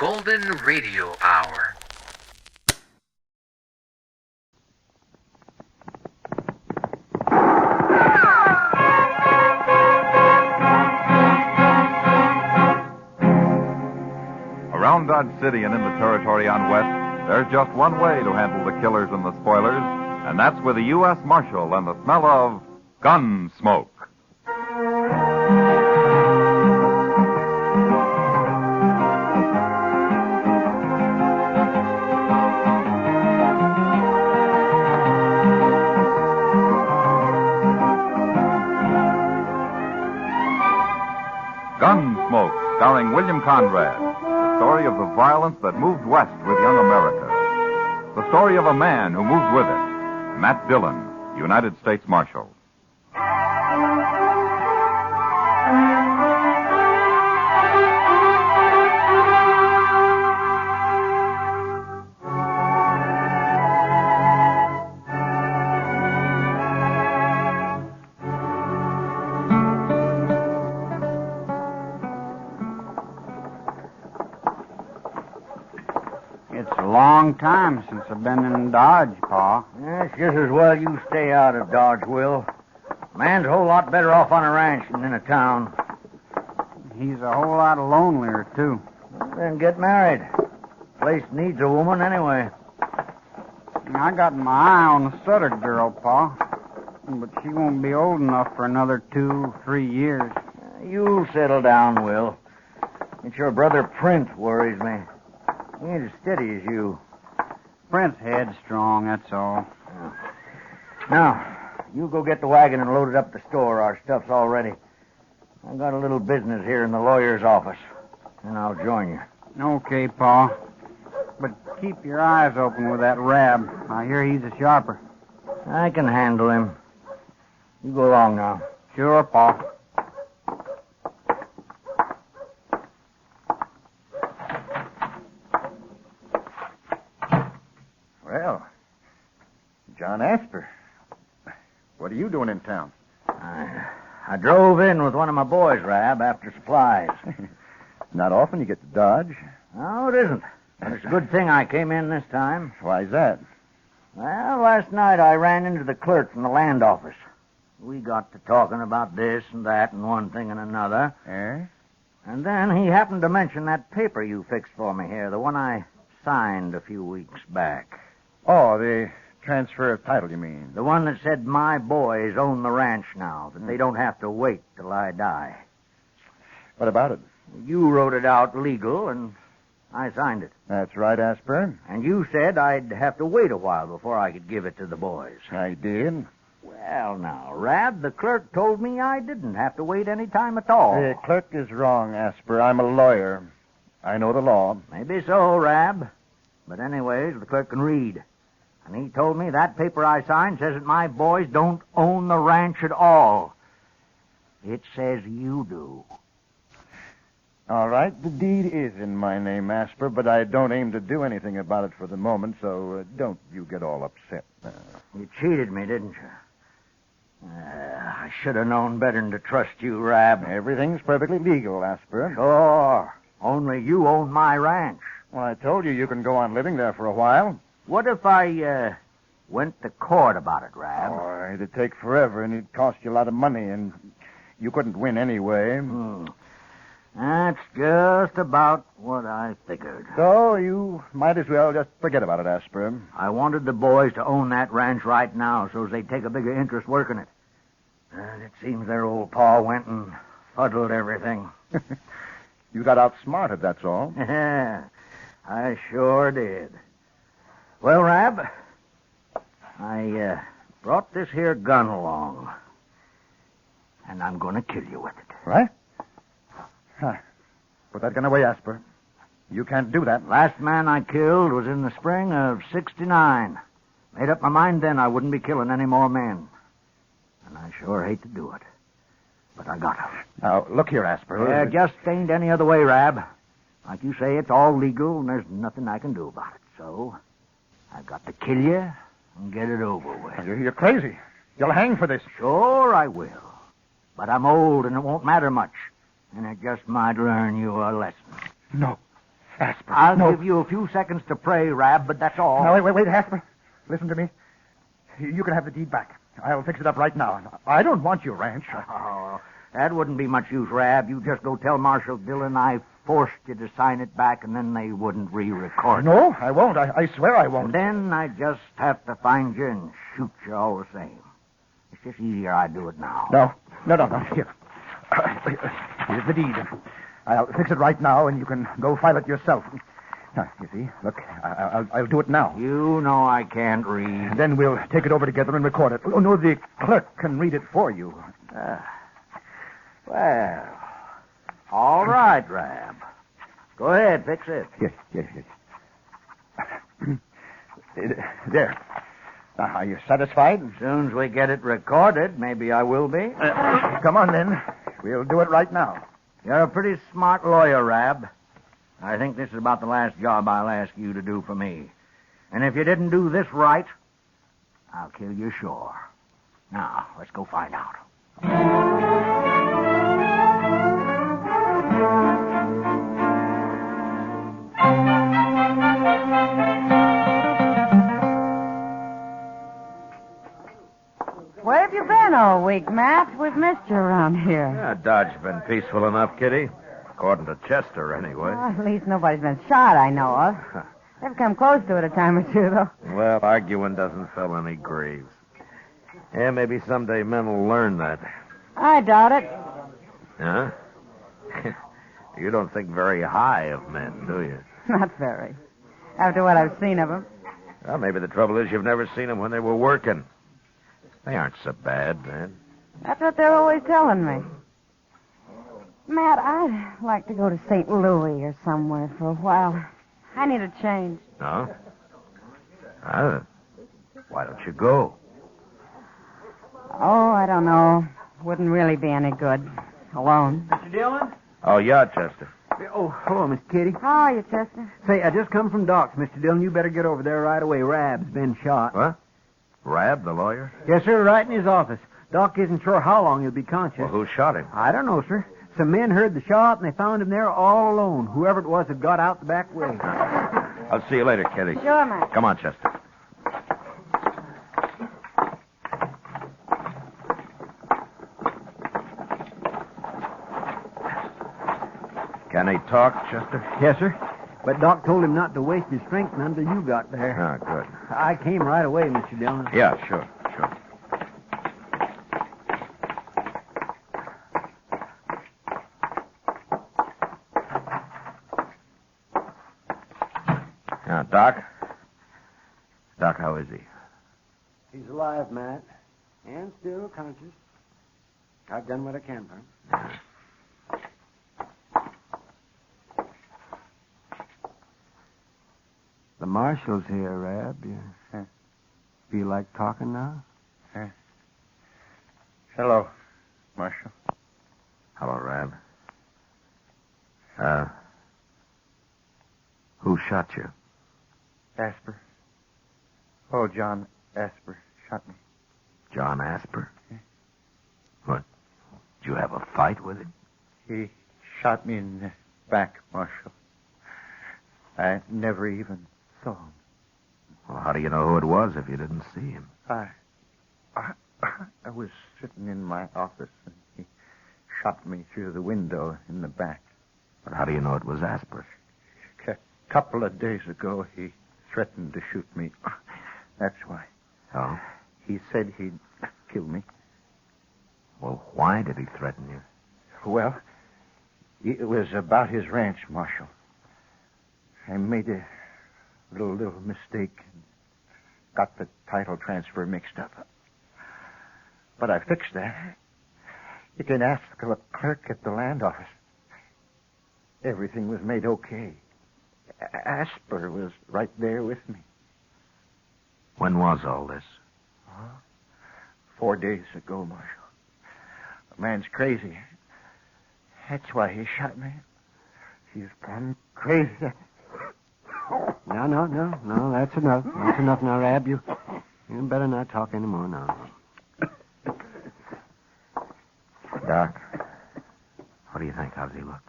Golden Radio Hour. Around Dodge City and in the territory on West, there's just one way to handle the killers and the spoilers, and that's with a U.S. Marshal and the smell of Gunsmoke. Gunsmoke, starring William Conrad. The story of the violence that moved west with young America. The story of a man who moved with it. Matt Dillon, United States Marshal. It's a long time since I've been in Dodge, Pa. It's just as well you stay out of Dodge, Will. Man's a whole lot better off on a ranch than in a town. He's a whole lot lonelier, too. Then get married. Place needs a woman anyway. I got my eye on the Sutter girl, Pa. But she won't be old enough for another 2-3 years. You'll settle down, Will. It's your brother Prince worries me. He ain't as steady as you. Prince headstrong, that's all. Now, you go get the wagon and load it up at the store. Our stuff's all ready. I've got a little business here in the lawyer's office, and I'll join you. Okay, Pa. But keep your eyes open with that Rab. I hear he's a sharper. I can handle him. You go along now. Sure, Pa. Well, John Asper, what are you doing in town? I drove in with one of my boys, Rab, after supplies. Not often you get to Dodge. No, it isn't. But it's a good thing I came in this time. Why's that? Well, last night I ran into the clerk from the land office. We got to talking about this and that and one thing and another. Eh? And then he happened to mention that paper you fixed for me here, the one I signed a few weeks back. Oh, the transfer of title, you mean? The one that said my boys own the ranch now, that they don't have to wait till I die. What about it? You wrote it out legal, and I signed it. That's right, Asper. And you said I'd have to wait a while before I could give it to the boys. I did. Well, now, Rab, the clerk told me I didn't have to wait any time at all. The clerk is wrong, Asper. I'm a lawyer. I know the law. Maybe so, Rab. But anyways, the clerk can read. And he told me that paper I signed says that my boys don't own the ranch at all. It says you do. All right, the deed is in my name, Asper, but I don't aim to do anything about it for the moment, so don't you get all upset. You cheated me, didn't you? I should have known better than to trust you, Rab. Everything's perfectly legal, Asper. Sure. Only you own my ranch. Well, I told you can go on living there for a while. What if I, went to court about it, Rab? Oh, it'd take forever, and it'd cost you a lot of money, and you couldn't win anyway. That's just about what I figured. So you might as well just forget about it, Asper. I wanted the boys to own that ranch right now so they'd take a bigger interest working it. And it seems their old pa went and fuddled everything. You got outsmarted, that's all. Yeah, I sure did. Well, Rab, I brought this here gun along, and I'm going to kill you with it. Right? Huh. Put that gun away, Asper. You can't do that. Last man I killed was in the spring of '69. Made up my mind then I wouldn't be killing any more men. And I sure hate to do it. But I got to. Now, look here, Asper. Yeah, just ain't any other way, Rab. Like you say, it's all legal, and there's nothing I can do about it. So, I've got to kill you and get it over with. You're crazy. You'll hang for this. Sure I will. But I'm old, and it won't matter much. And it just might learn you a lesson. No. Asper. I'll no. give you a few seconds to pray, Rab, but that's all. No, wait, Asper. Listen to me. You can have the deed back. I'll fix it up right now. I don't want your ranch. Oh, that wouldn't be much use, Rab. You just go tell Marshal Dillon I forced you to sign it back, and then they wouldn't re-record it. No, I won't. I swear I won't. And then I just have to find you and shoot you all the same. It's just easier I do it now. No. Here. Here's the deed. I'll fix it right now, and you can go file it yourself. Now, you see, look, I'll do it now. You know I can't read. Then we'll take it over together and record it. Oh, no, the clerk can read it for you. Well, all right, Rab. Go ahead, fix it. Yes. There. Now, are you satisfied? As soon as we get it recorded, maybe I will be. Come on, then. We'll do it right now. You're a pretty smart lawyer, Rab. I think this is about the last job I'll ask you to do for me. And if you didn't do this right, I'll kill you sure. Now, let's go find out. Where have you been all week, Matt? We've missed you around here. Yeah, Dodge's been peaceful enough, Kitty. According to Chester, anyway. Well, at least nobody's been shot, I know of. They've come close to it a time or two, though. Well, arguing doesn't fill any graves. Yeah, maybe someday men will learn that. I doubt it. Huh? You don't think very high of men, do you? Not very. After what I've seen of them. Well, maybe the trouble is you've never seen them when they were working. They aren't so bad, man. That's what they're always telling me. Matt, I'd like to go to St. Louis or somewhere for a while. I need a change. No? Why don't you go? Oh, I don't know. Wouldn't really be any good. Alone. Mr. Dillon? Oh, yeah, Chester. Oh, hello, Miss Kitty. How are you, Chester? Say, I just come from Doc's, Mr. Dillon. You better get over there right away. Rab's been shot. What? Rab, the lawyer? Yes, sir, right in his office. Doc isn't sure how long he'll be conscious. Well, who shot him? I don't know, sir. Some men heard the shot, and they found him there all alone. Whoever it was had got out the back way. I'll see you later, Kitty. Sure, Matt. Come on, Chester. Can he talk, Chester? Yes, sir. But Doc told him not to waste his strength until you got there. Oh, good. I came right away, Mr. Dillon. Yeah, sure. Now, Doc, how is he? He's alive, Matt, and still conscious. I've done what I can for him. The marshal's here, Rab. You feel like talking now? Hello, Marshal. Hello, Rab. Who shot you? Asper. Oh, John Asper shot me. John Asper? What? Did you have a fight with him? He shot me in the back, Marshal. I never even saw him. Well, how do you know who it was if you didn't see him? I was sitting in my office, and he shot me through the window in the back. But how do you know it was Asper? A couple of days ago, he threatened to shoot me. That's why. Oh? He said he'd kill me. Well, why did he threaten you? Well, it was about his ranch, Marshal. I made a little mistake and got the title transfer mixed up. But I fixed that. You can ask the clerk at the land office. Everything was made okay. Asper was right there with me. When was all this? 4 days ago, Marshal. The man's crazy. That's why he shot me. He's gone crazy. No, that's enough. That's enough now, Rab. You better not talk anymore now. Doc, what do you think? How does he look?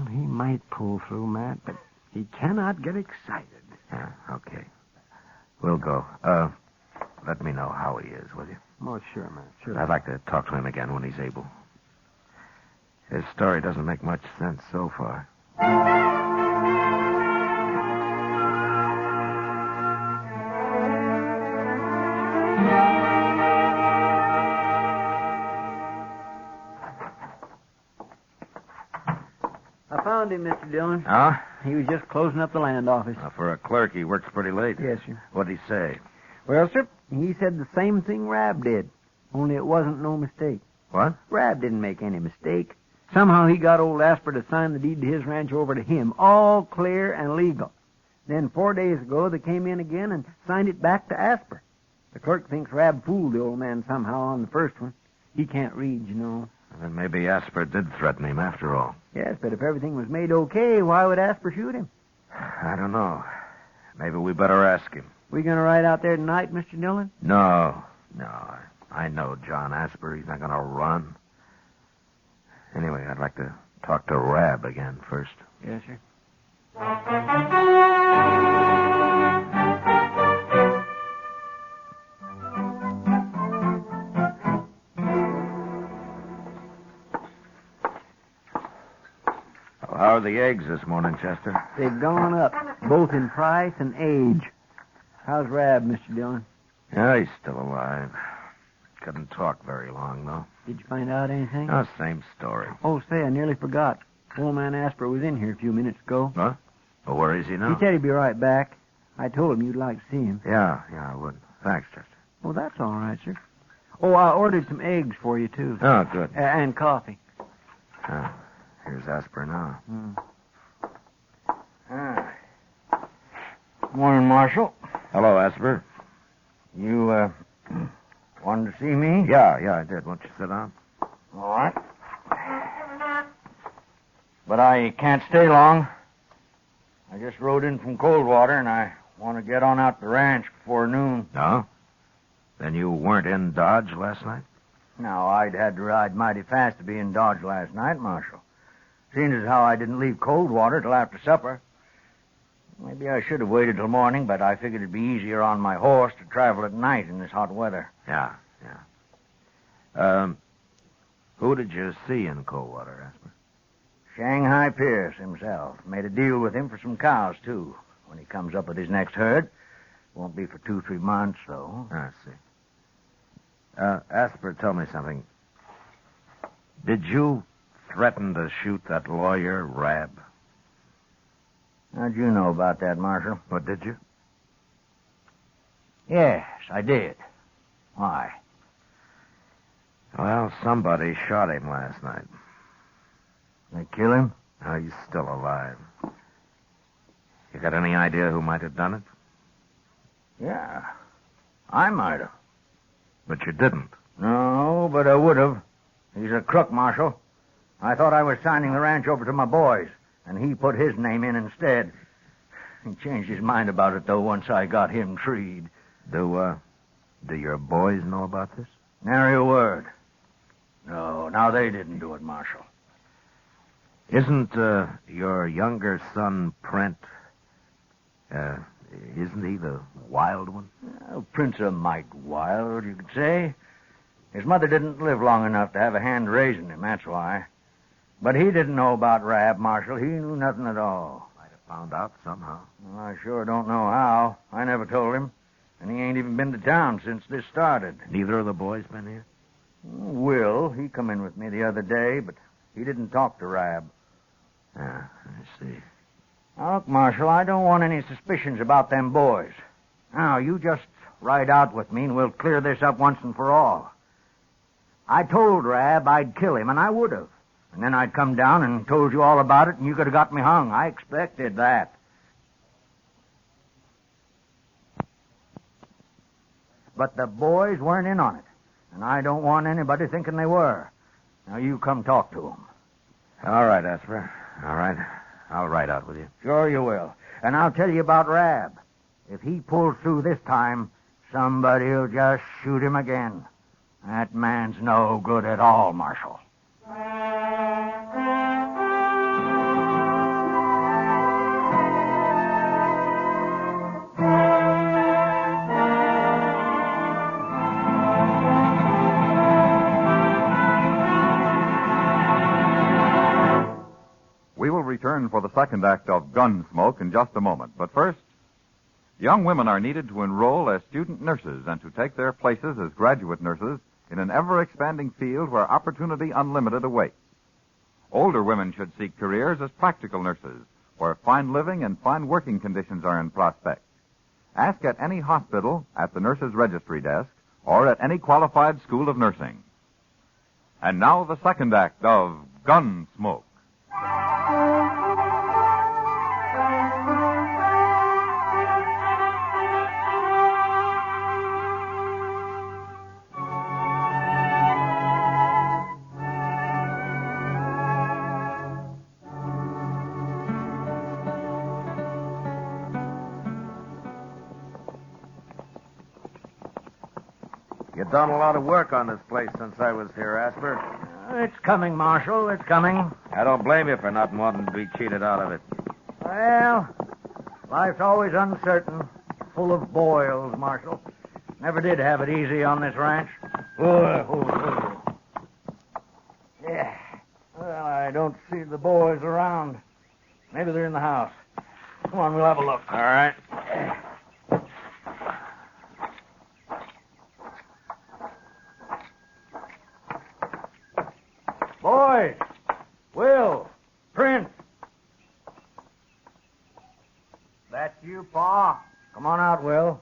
He might pull through, Matt, but he cannot get excited. Yeah, okay. We'll go. Let me know how he is, will you? Oh, sure, Matt, sure. I'd like to talk to him again when he's able. His story doesn't make much sense so far. I found him, Mr. Dillon. Huh? He was just closing up the land office. For a clerk, he works pretty late. Yes, sir. What'd he say? Well, sir, he said the same thing Rab did, only it wasn't no mistake. What? Rab didn't make any mistake. Somehow he got old Asper to sign the deed to his ranch over to him, all clear and legal. Then 4 days ago, they came in again and signed it back to Asper. The clerk thinks Rab fooled the old man somehow on the first one. He can't read, you know. Then maybe Asper did threaten him after all. Yes, but if everything was made okay, why would Asper shoot him? I don't know. Maybe we better ask him. We going to ride out there tonight, Mr. Dillon? No. I know John Asper. He's not going to run. Anyway, I'd like to talk to Rab again first. Yes, sir. Well, how are the eggs this morning, Chester? They've gone up, both in price and age. How's Rab, Mr. Dillon? Yeah, he's still alive. Couldn't talk very long, though. Did you find out anything? Oh, same story. Oh, say, I nearly forgot. Old man Asper was in here a few minutes ago. Huh? Well, where is he now? He said he'd be right back. I told him you'd like to see him. Yeah, I would. Thanks, Chester. Oh, that's all right, sir. Oh, I ordered some eggs for you, too. Oh, good. And coffee. Here's Asper now. Morning, Marshal. Hello, Asper. You, wanted to see me? Yeah, I did. Won't you sit down? All right. But I can't stay long. I just rode in from Coldwater, and I want to get on out the ranch before noon. No? Then you weren't in Dodge last night? Now, I'd had to ride mighty fast to be in Dodge last night, Marshal. Seeing as how I didn't leave Coldwater till after supper. Maybe I should have waited till morning, but I figured it'd be easier on my horse to travel at night in this hot weather. Yeah. Who did you see in Coldwater, Asper? Shanghai Pierce himself. Made a deal with him for some cows, too, when he comes up with his next herd. Won't be for 2-3 months, though. I see. Asper, tell me something. Did you threaten to shoot that lawyer, Rab? How'd you know about that, Marshal? What, did you? Yes, I did. Why? Well, somebody shot him last night. They kill him? Oh, he's still alive. You got any idea who might have done it? Yeah. I might have. But you didn't. No, but I would have. He's a crook, Marshal. I thought I was signing the ranch over to my boys, and he put his name in instead. He changed his mind about it, though, once I got him treed. Do your boys know about this? Nary a word. No, now they didn't do it, Marshal. Isn't your younger son, Prent, isn't he the wild one? Well, Prince a mite wild, you could say. His mother didn't live long enough to have a hand raising him, that's why. But he didn't know about Rab, Marshal. He knew nothing at all. Might have found out somehow. Well, I sure don't know how. I never told him. And he ain't even been to town since this started. Neither of the boys been here? Will, he come in with me the other day, but he didn't talk to Rab. Yeah, I see. Now, look, Marshal, I don't want any suspicions about them boys. Now, you just ride out with me and we'll clear this up once and for all. I told Rab I'd kill him, and I would have. And then I'd come down and told you all about it, and you could have got me hung. I expected that. But the boys weren't in on it, and I don't want anybody thinking they were. Now, you come talk to them. All right, Asper. All right. I'll ride out with you. Sure you will. And I'll tell you about Rab. If he pulls through this time, somebody'll just shoot him again. That man's no good at all, Marshal. for the second act of Gunsmoke in just a moment. But first, young women are needed to enroll as student nurses and to take their places as graduate nurses in an ever-expanding field where opportunity unlimited awaits. Older women should seek careers as practical nurses, where fine living and fine working conditions are in prospect. Ask at any hospital, at the nurse's registry desk, or at any qualified school of nursing. And now the second act of Gunsmoke. You've done a lot of work on this place since I was here, Asper. It's coming, Marshal. It's coming. I don't blame you for not wanting to be cheated out of it. Well, life's always uncertain, full of boils, Marshal. Never did have it easy on this ranch. Yeah. Well, I don't see the boys around. Maybe they're in the house. Come on, we'll have a look. All right. Boys! Will! Prince! That's you, Pa? Come on out, Will.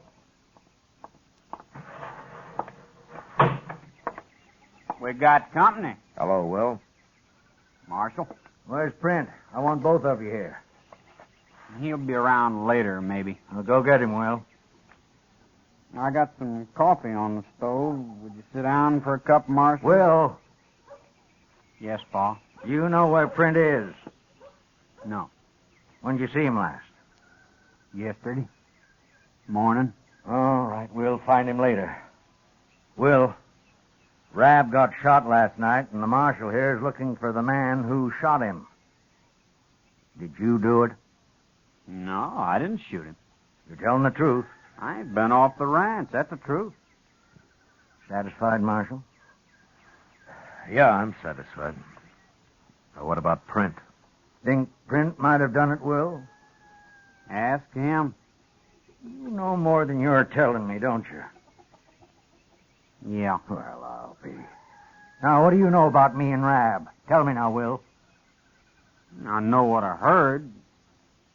We got company, Hello, Will. Marshal. Where's Print? I want both of you here. He'll be around later, maybe. Well, go get him, Will. I got some coffee on the stove. Would you sit down for a cup, Marshal? Will, Yes, Pa. you know where Print is. No. When'd you see him last? Yesterday. Morning. All right, we'll find him later. Will, Rab got shot last night, and the marshal here is looking for the man who shot him. Did you do it? No, I didn't shoot him. You're telling the truth. I ain't been off the ranch. That's the truth. Satisfied, Marshal? Yeah, I'm satisfied. Now, what about Print? Think Print might have done it, Will? Ask him. You know more than you're telling me, don't you? Yeah. Well, I'll be. Now, what do you know about me and Rab? Tell me now, Will. I know what I heard.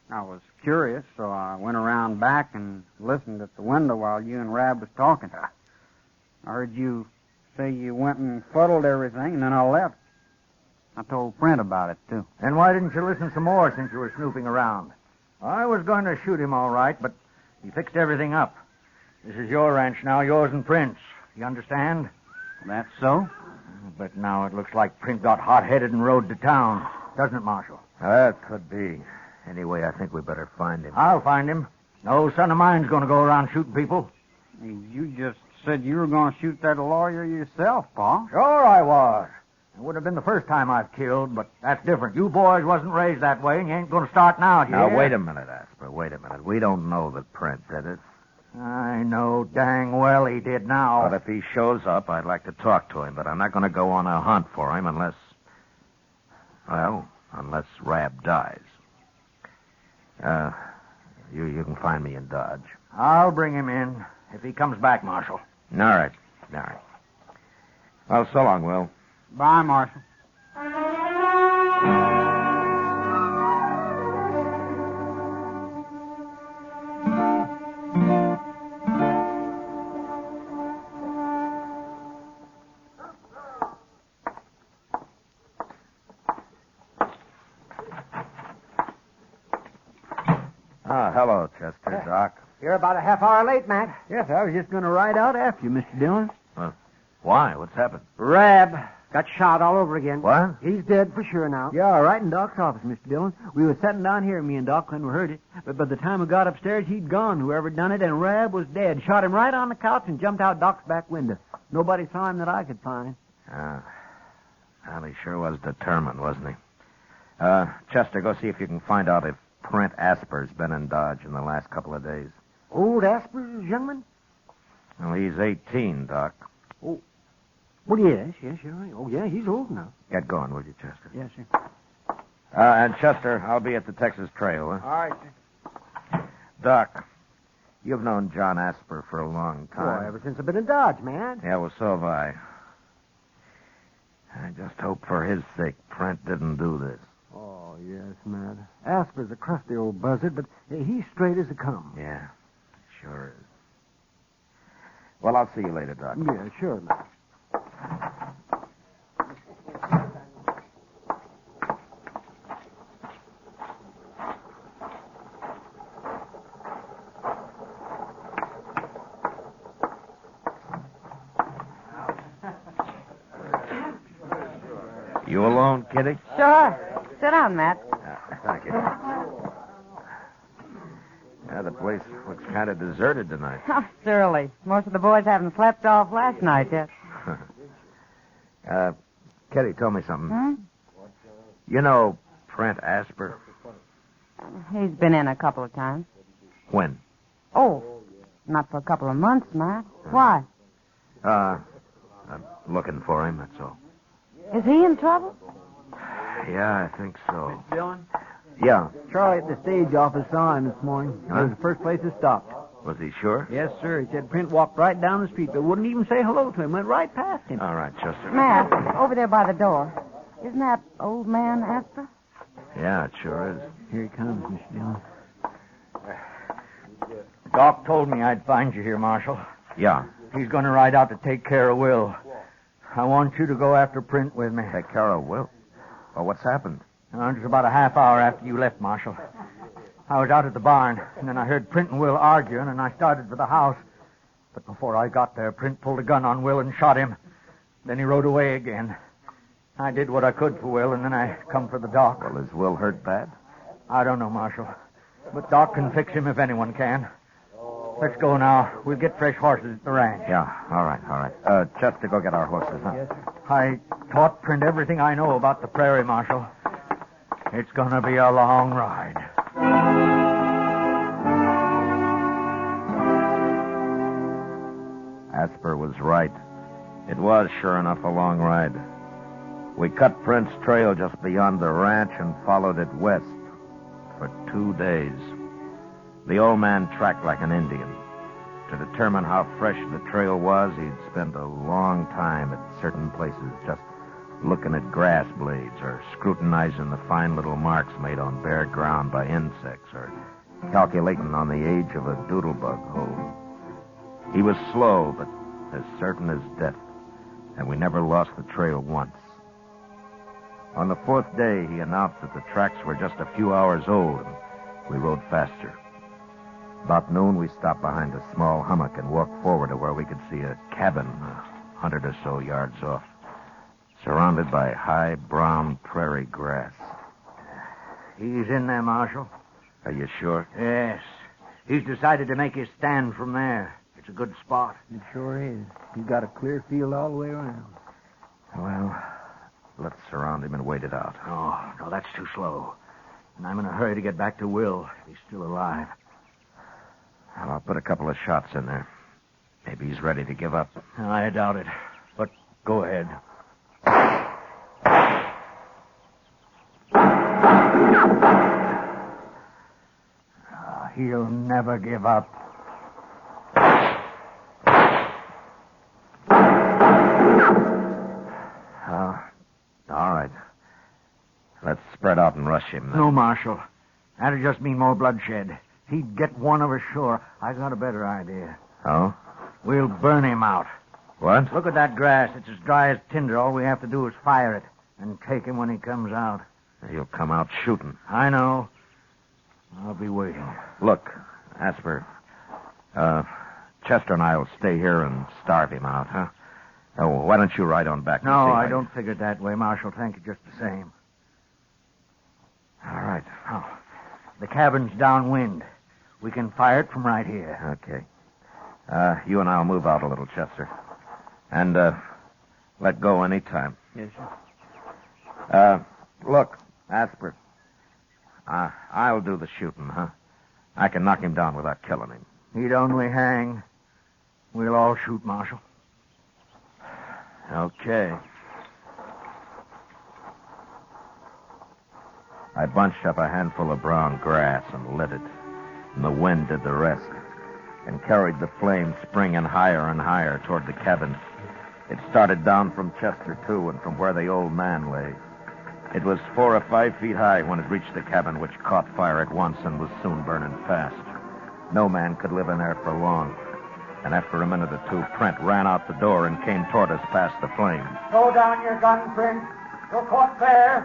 I was curious, so I went around back and listened at the window while you and Rab was talking. I heard you say you went and fuddled everything, and then I left. I told Print about it, too. And why didn't you listen some more since you were snooping around? I was going to shoot him all right, but he fixed everything up. This is your ranch now, yours and Print's. You understand? That's so? But now it looks like Print got hot-headed and rode to town. Doesn't it, Marshal? That could be. Anyway, I think we better find him. I'll find him. No son of mine's going to go around shooting people. You just said you were going to shoot that lawyer yourself, Pa. Sure I was. It would have been the first time I've killed, but that's different. You boys wasn't raised that way, and you ain't going to start now, do you? Now, wait a minute, Asper. Wait a minute. We don't know that Print did it. I know dang well he did now. But if he shows up, I'd like to talk to him, but I'm not going to go on a hunt for him unless Rab dies. You can find me in Dodge. I'll bring him in if he comes back, Marshal. All right. Well, so long, Will. Bye, Marshal. Hello, Chester, Doc. You're about a half hour late, Matt. Yes, I was just going to ride out after you, Mr. Dillon. Why? What's happened? Rab got shot all over again. What? He's dead for sure now. Yeah, right in Doc's office, Mr. Dillon. We was sitting down here, me and Doc, when we heard it. But by the time we got upstairs, he'd gone, whoever done it, and Rab was dead. Shot him right on the couch and jumped out Doc's back window. Nobody saw him that I could find. Well, he sure was determined, wasn't he? Chester, go see if you can find out if Print Asper's been in Dodge in the last couple of days. Old Asper's youngman? Well, he's 18, Doc. Oh. Well, yes, you're right. Oh, yeah, he's old now. Get going, will you, Chester? Yes, sir. And Chester, I'll be at the Texas Trail, huh? All right. Doc, you've known John Asper for a long time. Boy, ever since I've been in Dodge, man. Yeah, well, so have I. I just hope for his sake Prent didn't do this. Oh, yes, Matt. Asper's a crusty old buzzard, but he's straight as a come. Yeah, sure is. Well, I'll see you later, Doc. Yeah, sure, Matt. You alone, Kitty? Sure. Sit down, Matt. Thank you. Yeah, the place looks kind of deserted tonight. Oh, surely. Most of the boys haven't slept off last night yet. Kitty, tell me something. Hmm? You know Prent Asper? He's been in a couple of times. When? Oh, not for a couple of months, Matt. Why? I'm looking for him, that's all. Is he in trouble? Yeah, I think so. Dillon? Yeah. Charlie at the stage office saw him this morning. It was the first place he stopped. Was he sure? Yes, sir. He said Print walked right down the street, but wouldn't even say hello to him. Went right past him. All right, Chester. Matt, over there by the door. Isn't that old man Asper? Yeah, it sure is. Here he comes, Mr. Dillon. Doc told me I'd find you here, Marshal. Yeah. He's going to ride out to take care of Will. I want you to go after Print with me. Take care of Will. Well, what's happened? Just about a half hour after you left, Marshal. I was out at the barn, and then I heard Print and Will arguing, and I started for the house. But before I got there, Print pulled a gun on Will and shot him. Then he rode away again. I did what I could for Will, and then I come for the doc. Well, is Will hurt bad? I don't know, Marshal. But Doc can fix him if anyone can. Let's go now. We'll get fresh horses at the ranch. Yeah, all right. Chester, go get our horses, huh? Yes, sir. I taught Print everything I know about the prairie, Marshal. It's going to be a long ride. Asper was right. It was, sure enough, a long ride. We cut Prent's trail just beyond the ranch and followed it west for 2 days. The old man tracked like an Indian. To determine how fresh the trail was, he'd spent a long time at certain places just looking at grass blades or scrutinizing the fine little marks made on bare ground by insects or calculating on the age of a doodlebug hole. He was slow, but as certain as death, and we never lost the trail once. On the 4th day, he announced that the tracks were just a few hours old, and we rode faster. About noon, we stopped behind a small hummock and walked forward to where we could see a cabin 100 or so yards off, surrounded by high brown prairie grass. He's in there, Marshal. Are you sure? Yes. He's decided to make his stand from there. It's a good spot. It sure is. He's got a clear field all the way around. Well, let's surround him and wait it out. Oh, no, that's too slow. And I'm in a hurry to get back to Will. If he's still alive. Well, I'll put a couple of shots in there. Maybe he's ready to give up. I doubt it. But go ahead. He'll never give up. All right. Let's spread out and rush him. Then. No, Marshal. That'd just mean more bloodshed. He'd get one of us sure. I got a better idea. Oh? We'll burn him out. What? Look at that grass. It's as dry as tinder. All we have to do is fire it and take him when he comes out. He'll come out shooting. I know. I'll be waiting. Look, Asper. Chester and I will stay here and starve him out, huh? Oh, why don't you ride on back? and No, see I how don't figure it that way, Marshal. Thank you just the same. All right. Oh, the cabin's downwind. We can fire it from right here. Okay. You and I'll move out a little, Chester. And, let go any time. Yes, sir. Look, Asper. I'll do the shooting, huh? I can knock him down without killing him. He'd only hang. We'll all shoot, Marshal. Okay. I bunched up a handful of brown grass and lit it, and the wind did the rest, and carried the flame springing higher and higher toward the cabin. It started down from Chester, too, and from where the old man lay. It was 4 or 5 feet high when it reached the cabin, which caught fire at once and was soon burning fast. No man could live in there for long. And after a minute or two, Trent ran out the door and came toward us past the flames. Throw down your gun, Prince. You're caught fair.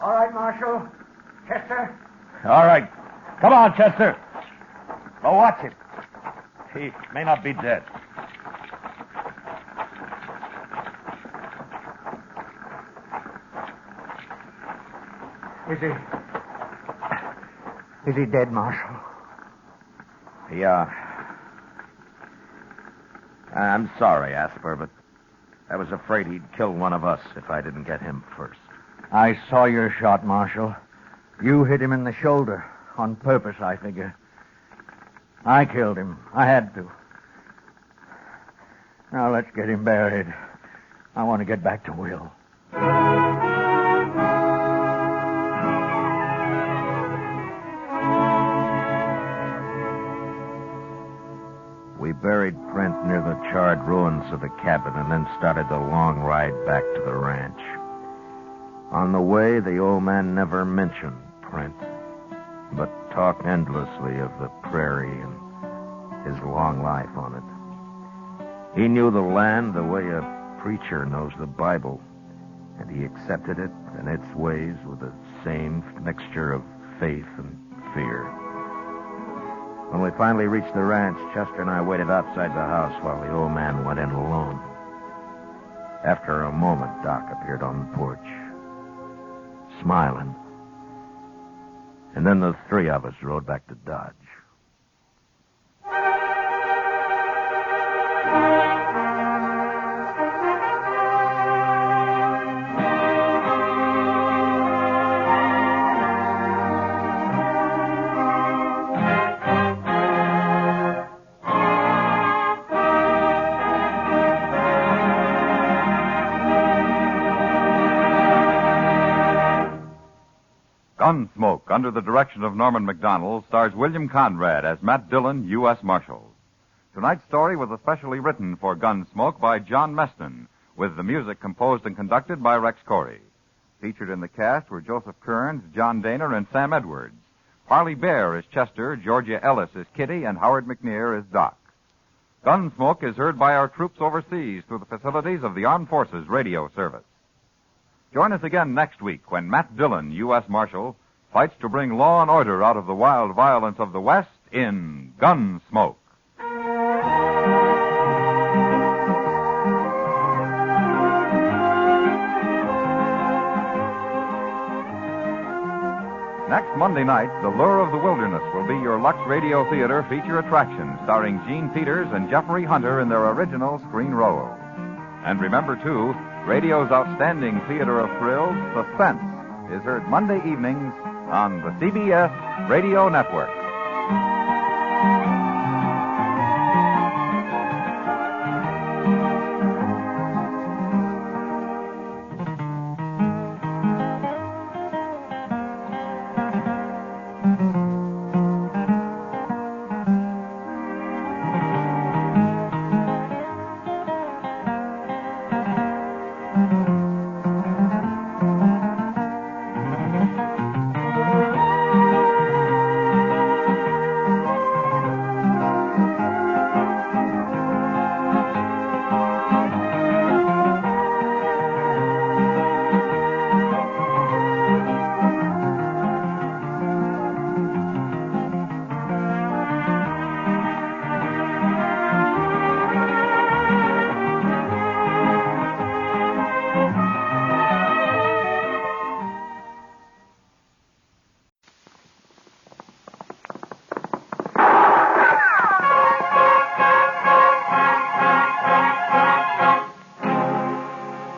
All right, Marshal. Chester. All right. Come on, Chester. Go watch him. He may not be dead. Is he dead, Marshal? Yeah. I'm sorry, Asper, but I was afraid he'd kill one of us if I didn't get him first. I saw your shot, Marshal. You hit him in the shoulder. On purpose, I figure. I killed him. I had to. Now let's get him buried. I want to get back to Will. We buried Brent near the charred ruins of the cabin and then started the long ride back to the ranch. On the way, the old man never mentioned Brent, but talked endlessly of the prairie and his long life on it. He knew the land the way a preacher knows the Bible, and he accepted it and its ways with the same mixture of faith and fear. When we finally reached the ranch, Chester and I waited outside the house while the old man went in alone. After a moment, Doc appeared on the porch, smiling. And then the three of us rode back to Dodge. Gunsmoke, under the direction of Norman MacDonald, stars William Conrad as Matt Dillon, U.S. Marshal. Tonight's story was especially written for Gunsmoke by John Meston, with the music composed and conducted by Rex Corey. Featured in the cast were Joseph Kearns, John Daner, and Sam Edwards. Parley Bear is Chester, Georgia Ellis is Kitty, and Howard McNear is Doc. Gunsmoke is heard by our troops overseas through the facilities of the Armed Forces Radio Service. Join us again next week when Matt Dillon, U.S. Marshal, fights to bring law and order out of the wild violence of the West in Gunsmoke. Next Monday night, The Lure of the Wilderness will be your Lux Radio Theater feature attraction, starring Gene Peters and Jeffrey Hunter in their original screen role. And remember, too, radio's outstanding theater of thrills, Suspense, is heard Monday evenings on the CBS Radio Network.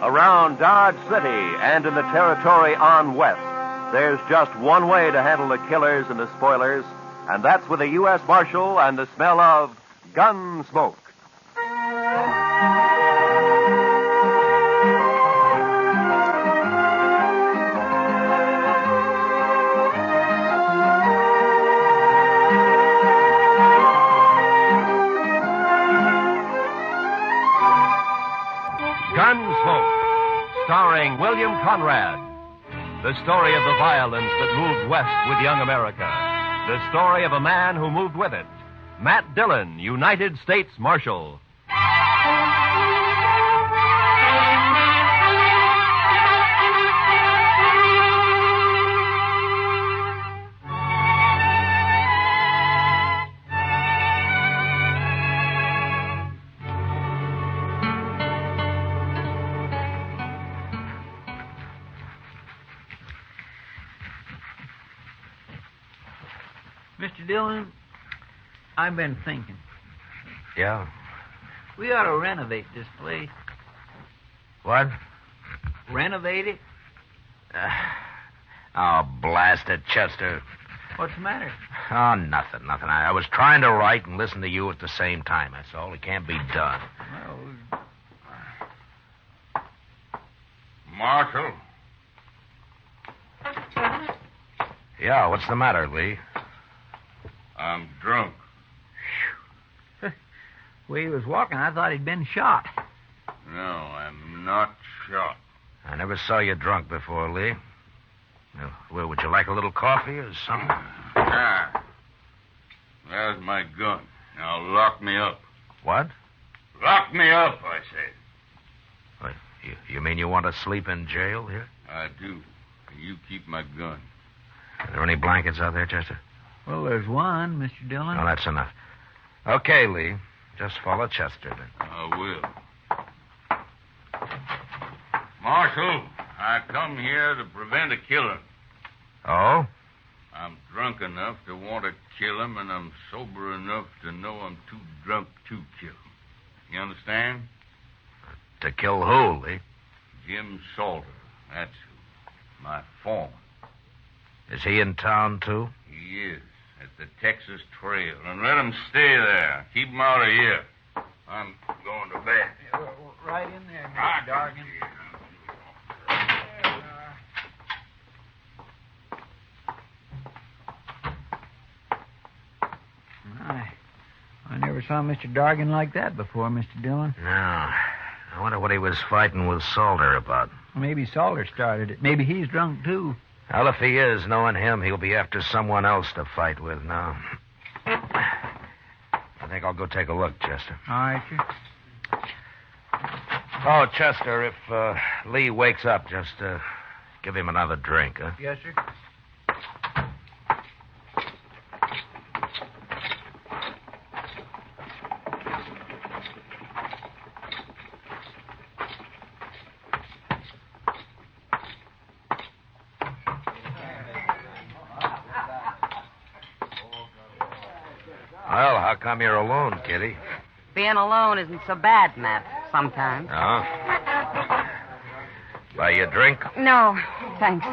Around Dodge City and in the territory on west, there's just one way to handle the killers and the spoilers, and that's with a U.S. Marshal and the smell of Gunsmoke. starring William Conrad. The story of the violence that moved west with young America. The story of a man who moved with it. Matt Dillon, United States Marshal. Mr. Dillon, I've been thinking. Yeah? We ought to renovate this place. What? Renovate it? Oh, blast it, Chester. What's the matter? Oh, nothing. I was trying to write and listen to you at the same time. That's all. It can't be done. Well, Marshal. Yeah, what's the matter, Lee? I'm drunk. the way he was walking, I thought he'd been shot. No, I'm not shot. I never saw you drunk before, Lee. Well, would you like a little coffee or something? Ah. There's my gun. Now lock me up. What? Lock me up, I said. What, you mean you want to sleep in jail here? I do. You keep my gun. Are there any blankets out there, Chester? Well, there's one, Mr. Dillon. Oh, that's enough. Okay, Lee. Just follow Chester, then. I will. Marshal, I come here to prevent a killing. Oh? I'm drunk enough to want to kill him, and I'm sober enough to know I'm too drunk to kill him. You understand? To kill who, Lee? Jim Salter. That's who. My foreman. Is he in town, too? He is. At the Texas Trail. And let him stay there. Keep him out of here. I'm going to bed. Right in there, Mr. Dargan. I never saw Mr. Dargan like that before, Mr. Dillon. No. I wonder what he was fighting with Salter about. Maybe Salter started it. Maybe he's drunk, too. Well, if he is, knowing him, he'll be after someone else to fight with now. I think I'll go take a look, Chester. All right, sir. Oh, Chester, if Lee wakes up, just give him another drink, huh? Yes, sir. Well, how come you're alone, Kitty? Being alone isn't so bad, Matt, sometimes. Oh? Buy you a drink? No, thanks.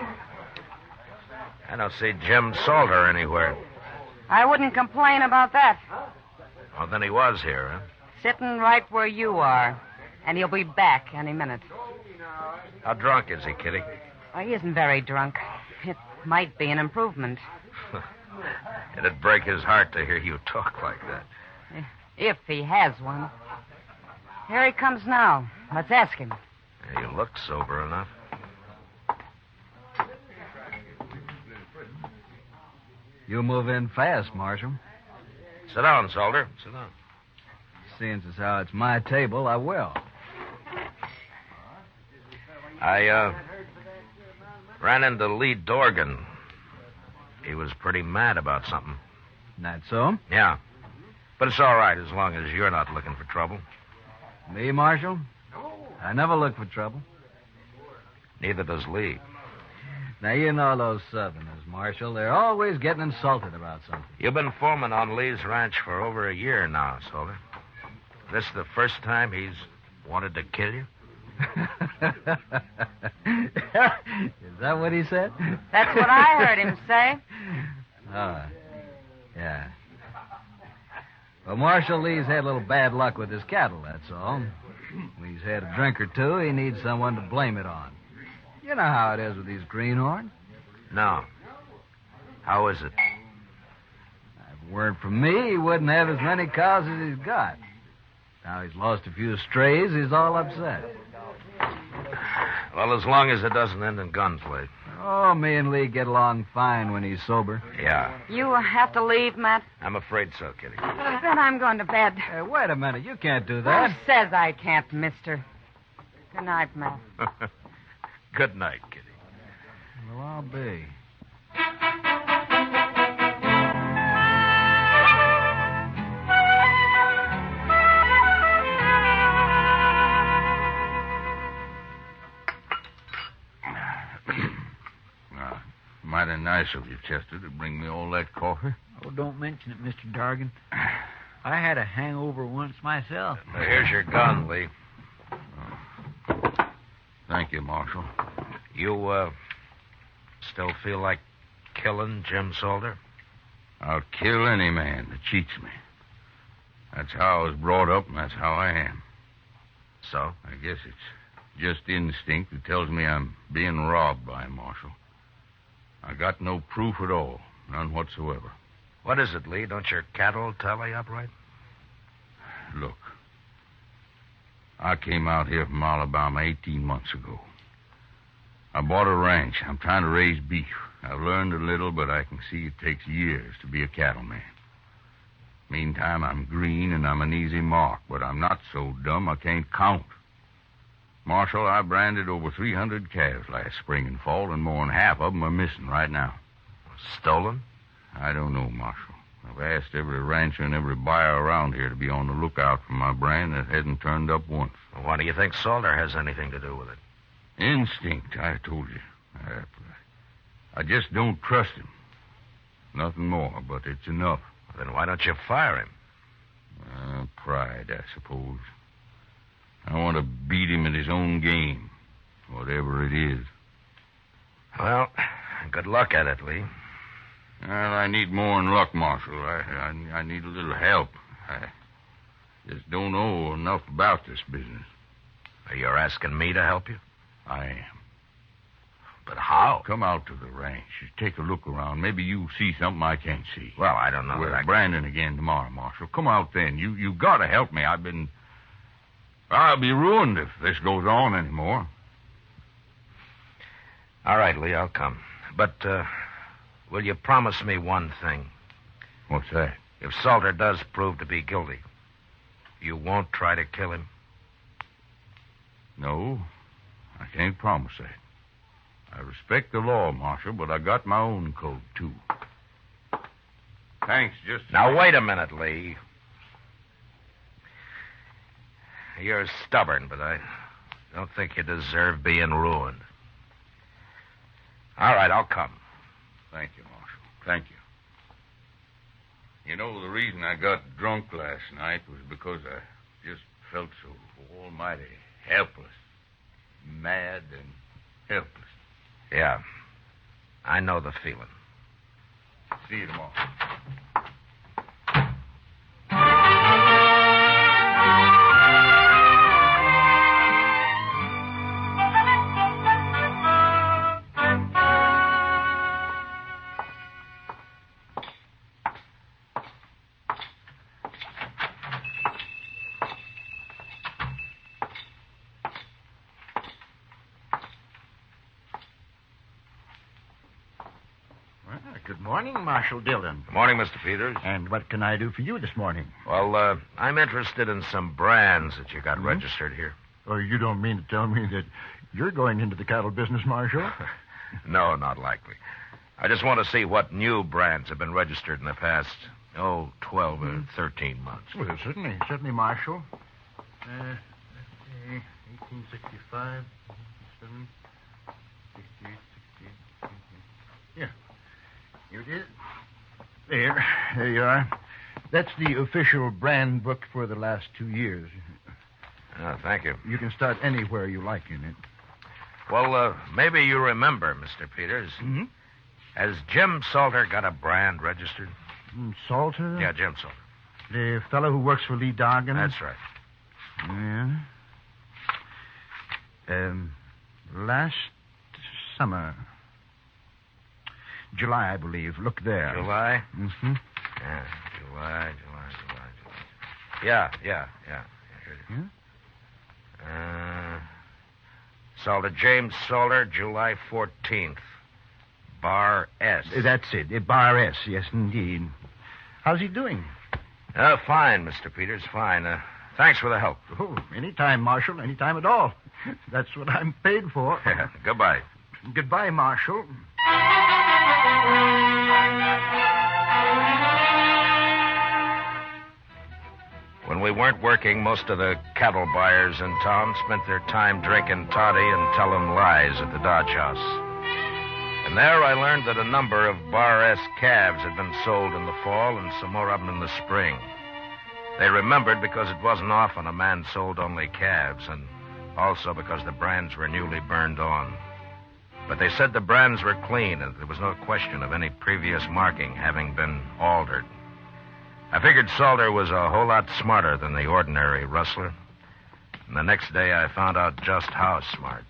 I don't see Jim Salter anywhere. I wouldn't complain about that. Well, then he was here, huh? Sitting right where you are. And he'll be back any minute. How drunk is he, Kitty? Well, he isn't very drunk. It might be an improvement. It'd break his heart to hear you talk like that. If he has one. Here he comes now. Let's ask him. You look sober enough. You move in fast, Marshal. Sit down, Salter. Sit down. Seeing as how it's my table, I will. I ran into Lee Dorgan. He was pretty mad about something. That so? Yeah. But it's all right as long as you're not looking for trouble. Me, Marshal? I never look for trouble. Neither does Lee. Now, you know those Southerners, Marshal. They're always getting insulted about something. You've been foreman on Lee's ranch for over a year now, Salter. This the first time he's wanted to kill you? Is that what he said? That's what I heard him say. Oh, yeah. Well, Marshal, Lee's had a little bad luck with his cattle, that's all. When he's had a drink or two, he needs someone to blame it on. You know how it is with these greenhorns. No. How is it? If it weren't for me, he wouldn't have as many cows as he's got. Now he's lost a few strays, he's all upset. Well, as long as it doesn't end in gunplay. Oh, me and Lee get along fine when he's sober. Yeah, You have to leave, Matt? I'm afraid so, Kitty. Then I'm going to bed. Hey, wait a minute. You can't do Who that. says I can't, mister? Good night, Matt. Good night, Kitty. Well, I'll be. Mighty nice of you, Chester, to bring me all that coffee. Oh, don't mention it, Mr. Dargan. I had a hangover once myself. Here's your gun, Lee. Thank you, Marshal. You, still feel like killing Jim Salter? I'll kill any man that cheats me. That's how I was brought up, and that's how I am. So? I guess it's just instinct that tells me I'm being robbed by him, Marshal. I got no proof at all. None whatsoever. What is it, Lee? Don't your cattle tally up right? Look, I came out here from Alabama 18 months ago. I bought a ranch. I'm trying to raise beef. I've learned a little, but I can see it takes years to be a cattleman. Meantime, I'm green and I'm an easy mark, but I'm not so dumb I can't count. Marshal, I branded over 300 calves last spring and fall, and more than half of them are missing right now. Stolen? I don't know, Marshal. I've asked every rancher and every buyer around here to be on the lookout for my brand that hasn't turned up once. Well, why do you think Salter has anything to do with it? Instinct, I told you. I just don't trust him. Nothing more, but it's enough. Well, then why don't you fire him? Pride, I suppose. I want to beat him at his own game, whatever it is. Well, good luck at it, Lee. Well, I need more than luck, Marshal. I need a little help. I just don't know enough about this business. You're asking me to help you? I am. But how? Come out to the ranch. Take a look around. Maybe you see something I can't see. Well, I don't know. We're branding again tomorrow, Marshal. Come out then. You got to help me. I'll be ruined if this goes on anymore. All right, Lee, I'll come. But, will you promise me one thing? What's that? If Salter does prove to be guilty, you won't try to kill him? No, I can't promise that. I respect the law, Marshal, but I got my own code, too. Thanks, just... Now, wait a minute, Lee. You're stubborn, but I don't think you deserve being ruined. All right, I'll come. Thank you, Marshal. Thank you. You know, the reason I got drunk last night was because I just felt so almighty helpless. Mad and helpless. Yeah. I know the feeling. See you tomorrow. Good morning, Marshal Dillon. Good morning, Mr. Peters. And what can I do for you this morning? Well, I'm interested in some brands that you got registered here. Oh, you don't mean to tell me that you're going into the cattle business, Marshal? No, not likely. I just want to see what new brands have been registered in the past, 12 or 13 months. Well, certainly, Marshal. 1865, 67, 68, 68. Yeah. Here it is. There you are. That's the official brand book for the last 2 years. Oh, thank you. You can start anywhere you like in it. Well, maybe you remember, Mr. Peters. Mm-hmm. Has Jim Salter got a brand registered? Salter? Yeah, Jim Salter. The fellow who works for Lee Dargan? That's right. Yeah. Last summer. July, I believe. Look there. July? Mm-hmm. Yeah, July. Yeah. Here it is. Salter. James Salter, July 14th. Bar S. That's it. Bar S, yes, indeed. How's he doing? Fine, Mr. Peters, fine. Thanks for the help. Oh, anytime, Marshal, anytime at all. That's what I'm paid for. Goodbye. Goodbye, Marshal. When we weren't working, most of the cattle buyers in town spent their time drinking toddy and telling lies at the Dodge House. And there I learned that a number of Bar S calves had been sold in the fall and some more of them in the spring. They remembered because it wasn't often a man sold only calves, and also because the brands were newly burned on. But they said the brands were clean, and there was no question of any previous marking having been altered. I figured Salter was a whole lot smarter than the ordinary rustler. And the next day I found out just how smart.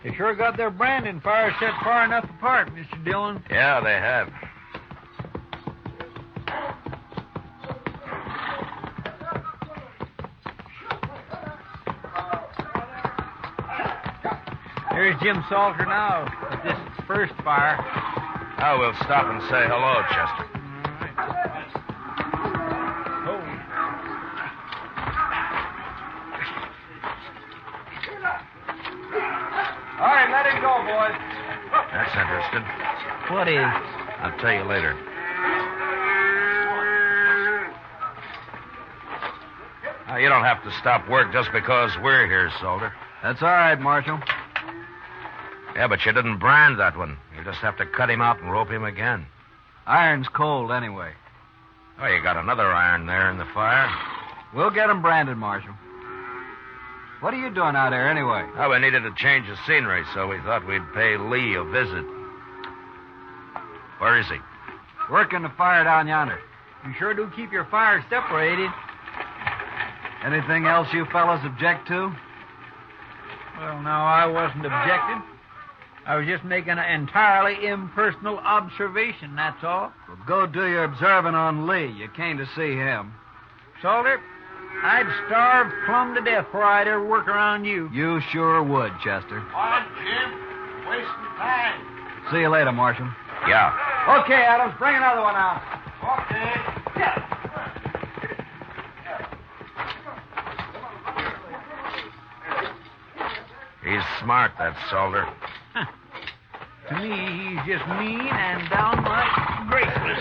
They sure got their branding fire set far enough apart, Mr. Dillon. Yeah, they have. Here's Jim Salter now at this first fire. Oh, we'll stop and say hello, Chester. All right, let him go, boys. That's interesting. What is? I'll tell you later. You don't have to stop work just because we're here, Salter. That's all right, Marshal. Yeah, but you didn't brand that one. You just have to cut him out and rope him again. Iron's cold anyway. Oh, you got another iron there in the fire. We'll get him branded, Marshal. What are you doing out there anyway? Oh, we needed a change of scenery, so we thought we'd pay Lee a visit. Where is he? Working the fire down yonder. You sure do keep your fires separated. Anything else you fellas object to? Well, no, I wasn't objecting. I was just making an entirely impersonal observation, that's all. Well, go do your observing on Lee. You came to see him. Salter, I'd starve plumb to death before I'd ever work around you. You sure would, Chester. On, Jim. Wasting time. See you later, Marshal. Yeah. Okay, Adams, bring another one out. Okay. He's smart, that Salter. To me, he's just mean and downright graceless.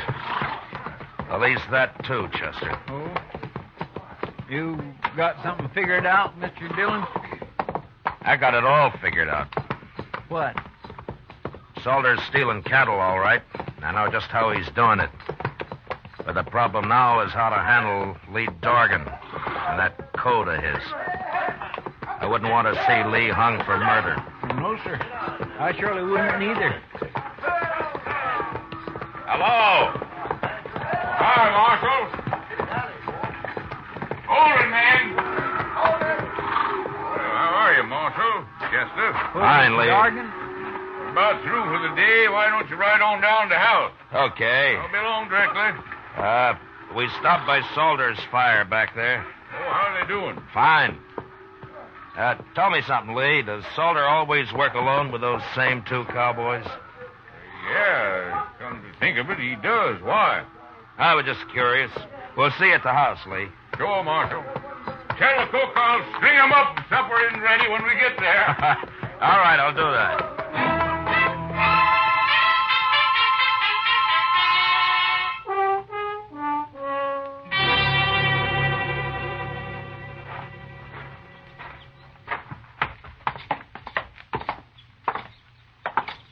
At least that, too, Chester. Oh? You got something figured out, Mr. Dillon? I got it all figured out. What? Salter's stealing cattle, all right. I know just how he's doing it. But the problem now is how to handle Lee Dorgan and that code of his. I wouldn't want to see Lee hung for murder. No, sir. I surely wouldn't either. Hello. Hi, Marshal. Hold it, man. How are you, Marshal? Chester? Fine, Lee. Dorgan? We're about through for the day. Why don't you ride on down to the house? Okay. I'll be along directly. We stopped by Salter's fire back there. Oh, how are they doing? Fine. Tell me something, Lee. Does Salter always work alone with those same two cowboys? Yeah, come to think of it, he does. Why? I was just curious. We'll see you at the house, Lee. Sure, Marshal. Tell the cook I'll string him up and supper isn't ready when we get there. All right, I'll do that.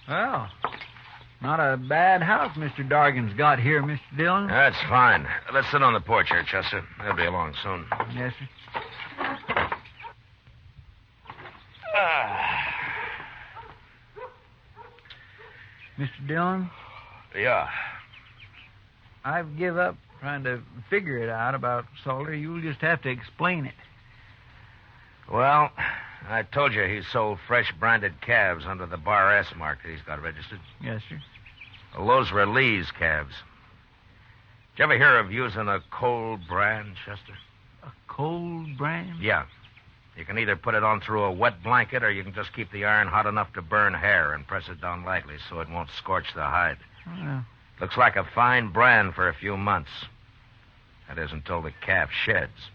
Well, not a bad house Mr. Dorgan's got here, Mr. Dillon. That's fine. Let's sit on the porch here, Chester. They'll be along soon. Yes, sir. Mr. Dillon, Yeah. I've give up trying to figure it out about Salter. You'll just have to explain it. Well, I told you he sold fresh branded calves under the Bar S mark that he's got registered. Yes, sir. Well, those were Lee's calves. Did you ever hear of using a cold brand, Chester? A cold brand? Yeah. You can either put it on through a wet blanket or you can just keep the iron hot enough to burn hair and press it down lightly so it won't scorch the hide. Well, Looks like a fine brand for a few months. That is until the calf sheds.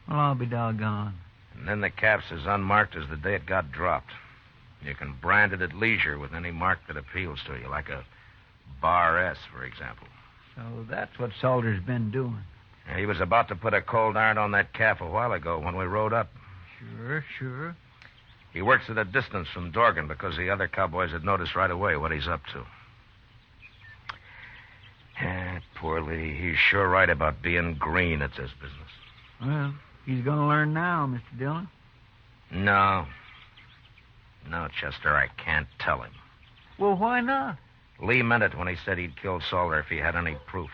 I'll be doggone. And then the calf's as unmarked as the day it got dropped. You can brand it at leisure with any mark that appeals to you, like a Bar S, for example. So that's what Salter's been doing. And he was about to put a cold iron on that calf a while ago when we rode up. Sure. He works at a distance from Dorgan because the other cowboys had noticed right away what he's up to. Poor Lee. He's sure right about being green at this business. Well, he's going to learn now, Mr. Dillon. No, Chester, I can't tell him. Well, why not? Lee meant it when he said he'd kill Salter if he had any proof.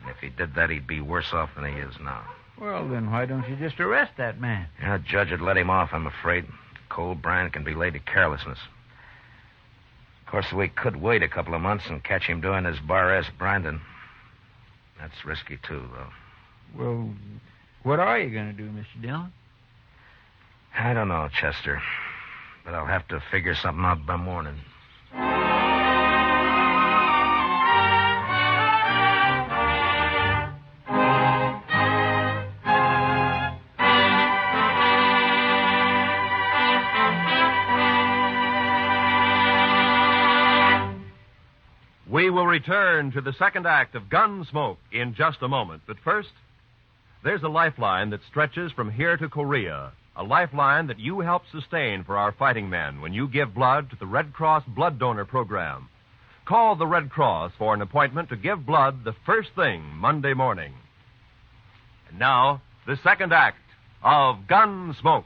And if he did that, he'd be worse off than he is now. Well, then why don't you just arrest that man? Yeah, the judge would let him off, I'm afraid. Cold brand can be laid to carelessness. Of course, we could wait a couple of months and catch him doing his Bar S branding. That's risky, too, though. Well, what are you going to do, Mr. Dillon? I don't know, Chester. But I'll have to figure something out by morning. We will return to the second act of Gunsmoke in just a moment. But first, there's a lifeline that stretches from here to Korea. A lifeline that you help sustain for our fighting men when you give blood to the Red Cross Blood Donor Program. Call the Red Cross for an appointment to give blood the first thing Monday morning. And now, the second act of Gunsmoke.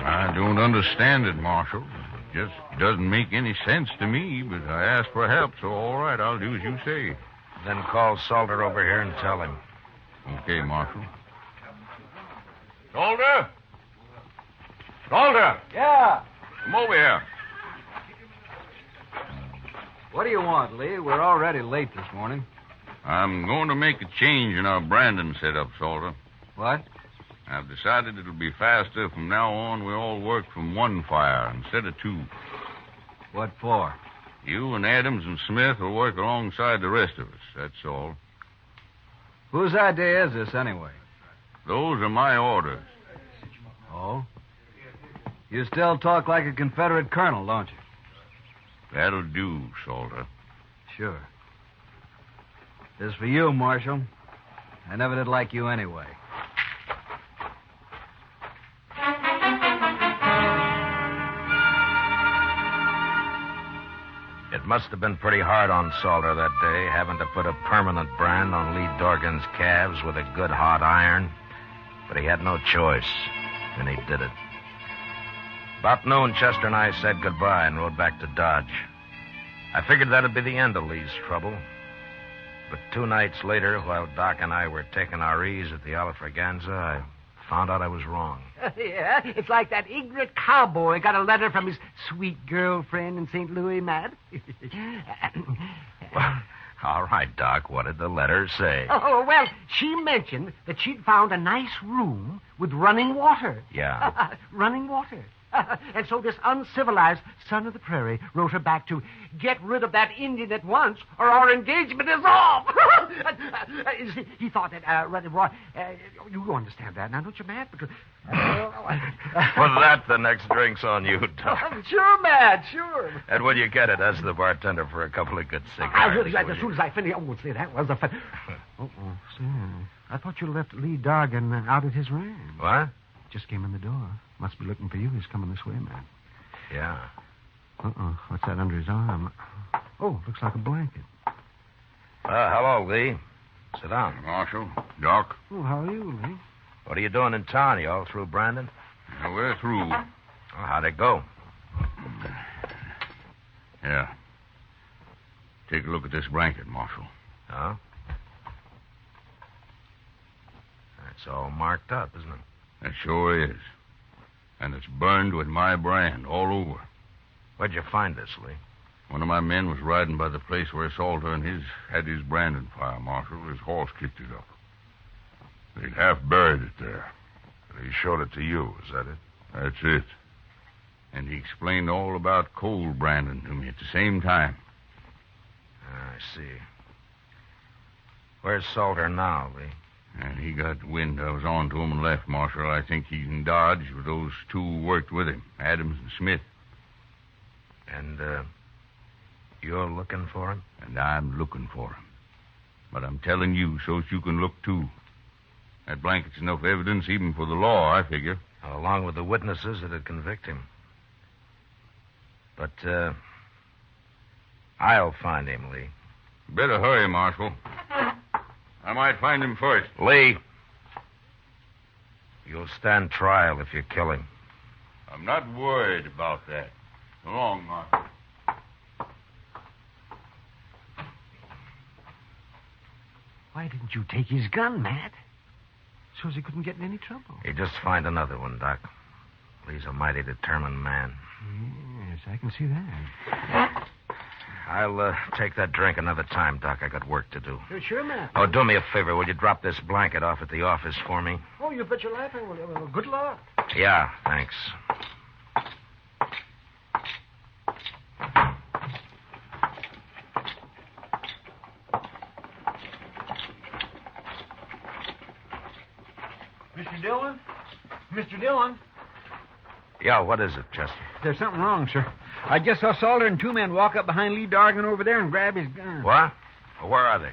I don't understand it, Marshal. It just doesn't make any sense to me, but I asked for help, so all right, I'll do as you say. Then call Salter over here and tell him. Okay, Marshal. Salter? Salter! Yeah. Come over here. What do you want, Lee? We're already late this morning. I'm going to make a change in our branding setup, Salter. What? I've decided it'll be faster from now on. We all work from one fire instead of two. What for? You and Adams and Smith will work alongside the rest of us. That's all. Whose idea is this, anyway? Those are my orders. Oh? You still talk like a Confederate colonel, don't you? That'll do, Salter. Sure. This is for you, Marshal. I never did like you anyway. It must have been pretty hard on Salter that day, having to put a permanent brand on Lee Dorgan's calves with a good hot iron. But he had no choice, and he did it. About noon, Chester and I said goodbye and rode back to Dodge. I figured that'd be the end of Lee's trouble. But 2 nights later, while Doc and I were taking our ease at the Alafraganza, I found out I was wrong. Yeah, it's like that ignorant cowboy got a letter from his sweet girlfriend in St. Louis, Matt. Well, all right, Doc, what did the letter say? Oh, well, she mentioned that she'd found a nice room with running water. Yeah. Running water. And so this uncivilized son of the prairie wrote her back to get rid of that Indian at once or our engagement is off. He thought that, you understand that now, don't you, Matt? Because, For that, the next drink's on you, Doc. Sure, Matt, sure. And when you get it, ask the bartender for a couple of good cigars. I will, as will soon you? as I finish. Oh, see, that was a fun. Say, I thought you left Lee Dorgan out at his ranch. What? Just came in the door. Must be looking for you. He's coming this way, man. Yeah. What's that under his arm? Oh, looks like a blanket. Hello, Lee. Sit down. Marshal, Doc. Oh, how are you, Lee? What are you doing in town? You all through, Brandon? We're through. Oh, how'd it go? Yeah. Take a look at this blanket, Marshal. Huh? It's all marked up, isn't it? It sure is. And it's burned with my brand all over. Where'd you find this, Lee? One of my men was riding by the place where Salter and his had his branding fire, Marshal. His horse kicked it up. They'd half buried it there. And he showed it to you, is that it? That's it. And he explained all about cold branding to me at the same time. I see. Where's Salter now, Lee? And he got wind I was on to him and left, Marshal. I think he's in Dodge with those two who worked with him, Adams and Smith. And, you're looking for him? And I'm looking for him. But I'm telling you so's you can look, too. That blanket's enough evidence even for the law, I figure. Along with the witnesses that'd convict him. But, I'll find him, Lee. Better hurry, Marshal. I might find him first. Lee, you'll stand trial if you kill him. I'm not worried about that. So long, Marshal. Why didn't you take his gun, Matt? So's he couldn't get in any trouble. You just find another one, Doc. Lee's a mighty determined man. Yes, I can see that. I'll take that drink another time, Doc. I got work to do. Sure, Matt. Oh, do me a favor. Will you drop this blanket off at the office for me? Oh, you bet your life I will. Well, good luck. Yeah, thanks. Mr. Dillon? Mr. Dillon? Yeah, what is it, Chester? There's something wrong, sir. I just saw Salter and two men walk up behind Lee Dargan over there and grab his gun. What? Well, where are they?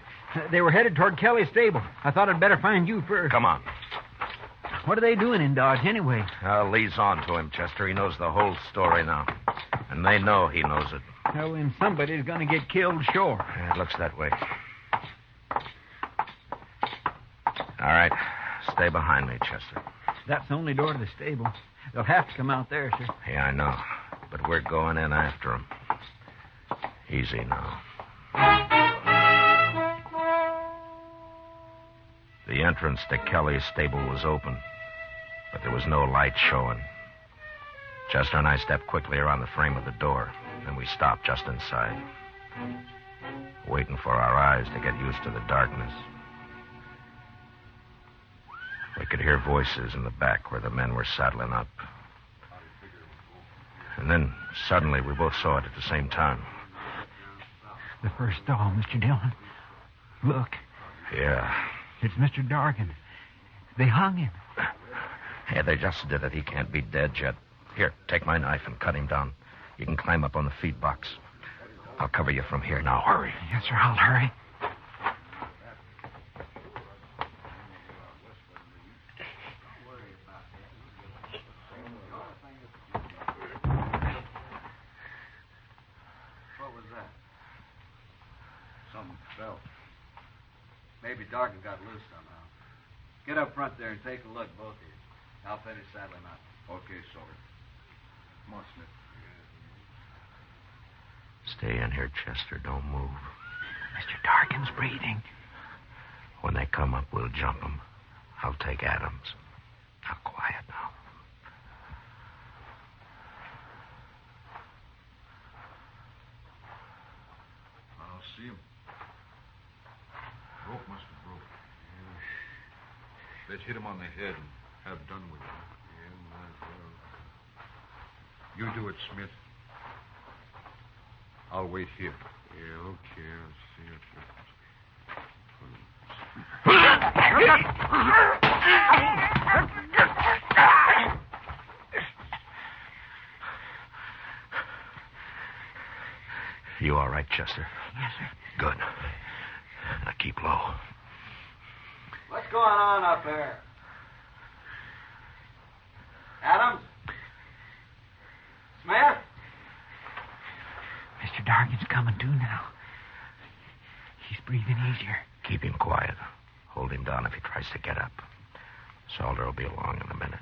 They were headed toward Kelly's stable. I thought I'd better find you first. Come on. What are they doing in Dodge, anyway? Lee's on to him, Chester. He knows the whole story now. And they know he knows it. Well, then somebody's going to get killed, sure. It looks that way. All right. Stay behind me, Chester. That's the only door to the stable. They'll have to come out there, sir. Yeah, I know. But we're going in after him. Easy now. The entrance to Kelly's stable was open, but there was no light showing. Chester and I stepped quickly around the frame of the door, and we stopped just inside, waiting for our eyes to get used to the darkness. We could hear voices in the back where the men were saddling up. And then, suddenly, we both saw it at the same time. The first stall, Mr. Dillon. Look. Yeah. It's Mr. Dargan. They hung him. Yeah, they just did it. He can't be dead yet. Here, take my knife and cut him down. You can climb up on the feed box. I'll cover you from here. Now, hurry. Yes, sir, I'll hurry. Maybe Dargan got loose somehow. Get up front there and take a look, both of you. I'll finish saddling up. Okay, Salter. Come on, Smith. Stay in here, Chester. Don't move. Mr. Dargan's breathing. When they come up, we'll jump them. I'll take Adams. Now, quiet now. I'll see him. Rope must have broke. Yeah. Let's hit him on the head and have done with it. Yeah, might as well. You do it, Smith. I'll wait here. Yeah, okay. I'll see it. You all right, Chester? Yes, sir. Good. Now keep low. What's going on up there? Adams? Smith? Mr. Dargan's coming to now. He's breathing easier. Keep him quiet. Hold him down if he tries to get up. Salter will be along in a minute.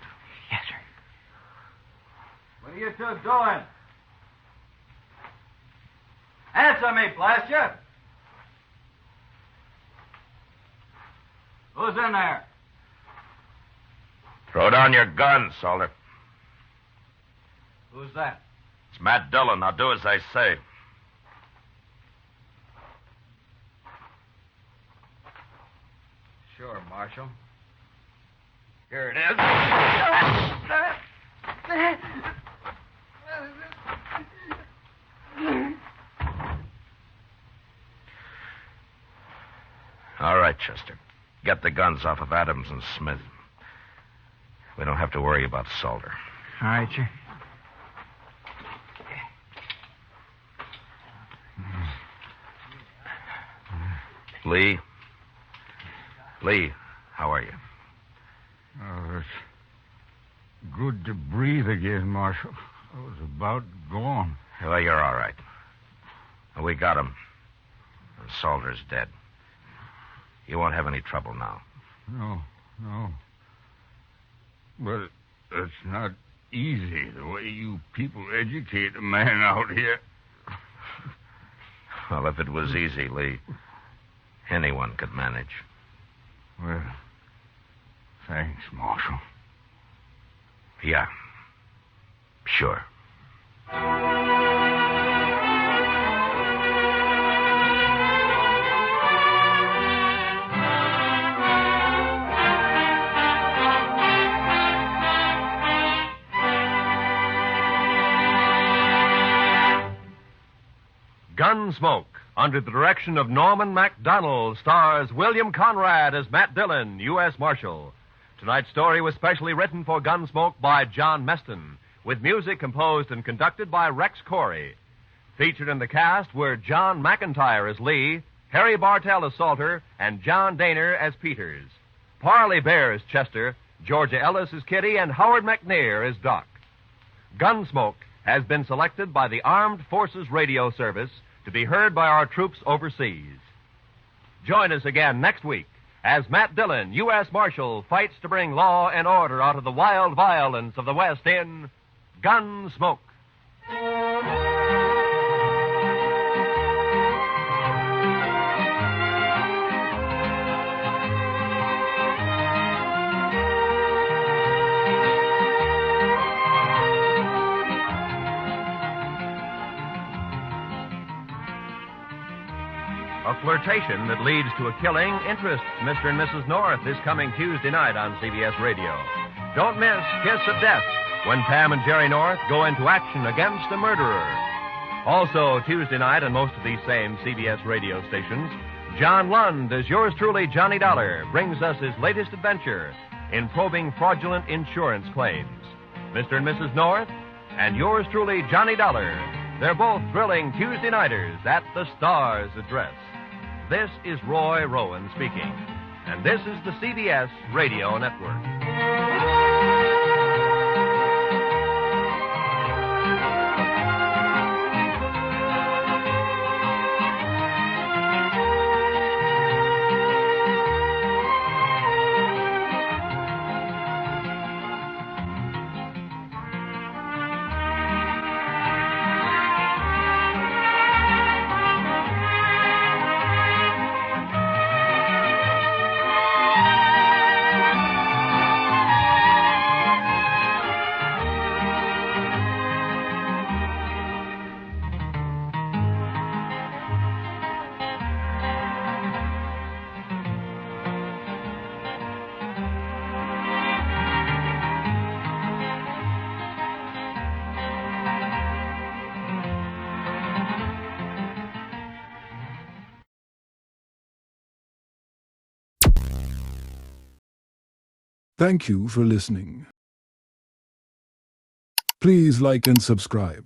Yes, sir. What are you two doing? Answer me, blast you! Who's in there? Throw down your gun, Salter. Who's that? It's Matt Dillon. Now do as I say. Sure, Marshal. Here it is. All right, Chester. Get the guns off of Adams and Smith. We don't have to worry about Salter. All right, sir. Lee? Lee, how are you? Oh, it's good to breathe again, Marshal. I was about gone. Well, you're all right. We got him. And Salter's dead. You won't have any trouble now. No. But it's not easy the way you people educate a man out here. Well, if it was easy, Lee, anyone could manage. Well, thanks, Marshal. Yeah. Sure. Gunsmoke, under the direction of Norman MacDonald, stars William Conrad as Matt Dillon, U.S. Marshal. Tonight's story was specially written for Gunsmoke by John Meston, with music composed and conducted by Rex Corey. Featured in the cast were John McIntyre as Lee, Harry Bartell as Salter, and John Daner as Peters. Parley Bear as Chester, Georgia Ellis as Kitty, and Howard McNair as Doc. Gunsmoke has been selected by the Armed Forces Radio Service to be heard by our troops overseas. Join us again next week as Matt Dillon, U.S. Marshal, fights to bring law and order out of the wild violence of the West in Gunsmoke. A flirtation that leads to a killing interests Mr. and Mrs. North this coming Tuesday night on CBS Radio. Don't miss Kiss of Death when Pam and Jerry North go into action against a murderer. Also, Tuesday night on most of these same CBS radio stations, John Lund, as yours truly, Johnny Dollar, brings us his latest adventure in probing fraudulent insurance claims. Mr. and Mrs. North and yours truly, Johnny Dollar. They're both thrilling Tuesday nighters at the Star's address. This is Roy Rowan speaking, and this is the CBS Radio Network. Thank you for listening. Please like and subscribe.